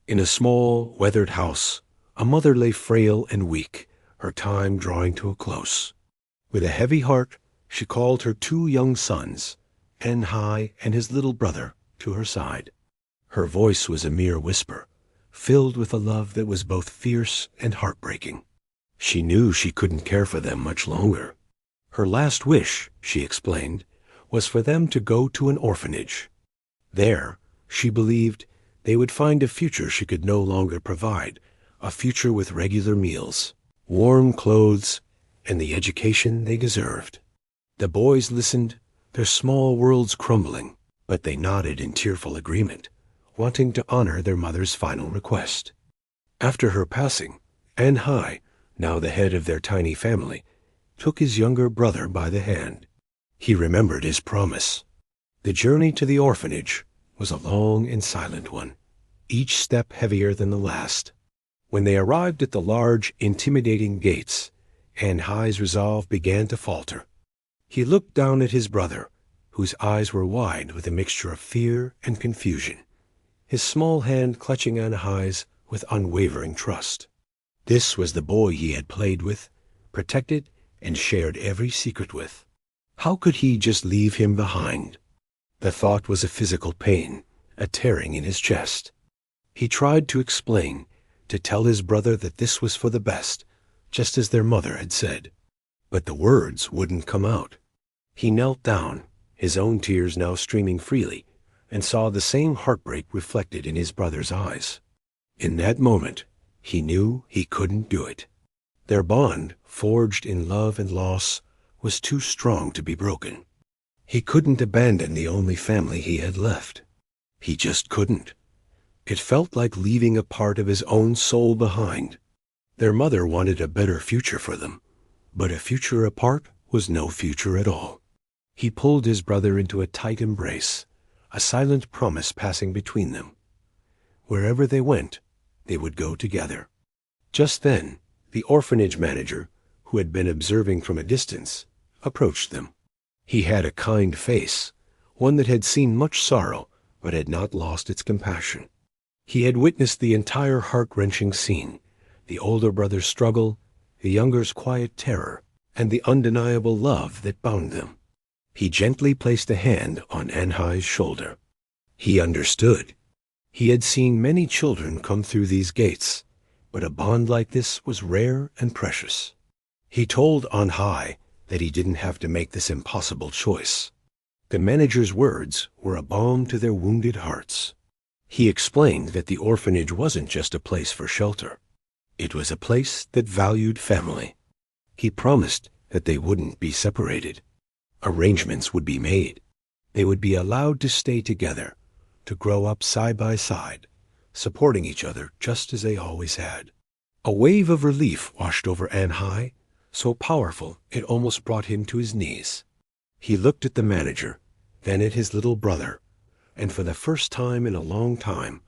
In a small, weathered house, a mother lay frail and weak, her time drawing to a close. With a heavy heart, she called her two young sons, En-hai and his little brother, to her side. Her voice was a mere whisper, filled with a love that was both fierce and heartbreaking. She knew she couldn't care for them much longer. Her last wish, she explained, was for them to go to an orphanage. There, she believed, they would find a future she could no longer provide, a future with regular meals, warm clothes, and the education they deserved. The boys listened, their small worlds crumbling, but they nodded in tearful agreement, wanting to honor their mother's final request. After her passing, En-hai, now the head of their tiny family, took his younger brother by the hand. He remembered his promise. The journey to the orphanage was a long and silent one, each step heavier than the last. When they arrived at the large, intimidating gates, En-hai's resolve began to falter. He looked down at his brother, whose eyes were wide with a mixture of fear and confusion, his small hand clutching En-hai's with unwavering trust. This was the boy he had played with, protected, and shared every secret with. How could he just leave him behind? The thought was a physical pain, a tearing in his chest. He tried to explain, to tell his brother that this was for the best, just as their mother had said. But the words wouldn't come out. He knelt down, his own tears now streaming freely, and saw the same heartbreak reflected in his brother's eyes. In that moment, he knew he couldn't do it. Their bond, forged in love and loss, was too strong to be broken. He couldn't abandon the only family he had left. He just couldn't. It felt like leaving a part of his own soul behind. Their mother wanted a better future for them, but a future apart was no future at all. He pulled his brother into a tight embrace, a silent promise passing between them. Wherever they went, they would go together. Just then, the orphanage manager, who had been observing from a distance, approached them. He had a kind face, one that had seen much sorrow but had not lost its compassion. He had witnessed the entire heart-wrenching scene, the older brother's struggle, the younger's quiet terror, and the undeniable love that bound them. He gently placed a hand on En-hai's shoulder. He understood. He had seen many children come through these gates, but a bond like this was rare and precious. He told En-hai that he didn't have to make this impossible choice. The manager's words were a balm to their wounded hearts. He explained that the orphanage wasn't just a place for shelter. It was a place that valued family. He promised that they wouldn't be separated. Arrangements would be made. They would be allowed to stay together, to grow up side by side, supporting each other just as they always had. A wave of relief washed over En-hai, so powerful it almost brought him to his knees. He looked at the manager, then at his little brother, and for the first time in a long time,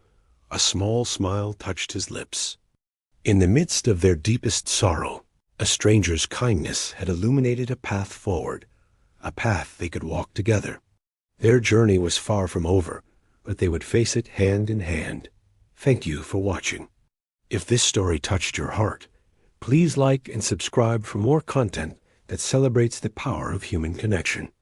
a small smile touched his lips. In the midst of their deepest sorrow, a stranger's kindness had illuminated a path forward, a path they could walk together. Their journey was far from over, but they would face it hand in hand. Thank you for watching. If this story touched your heart, please like and subscribe for more content that celebrates the power of human connection.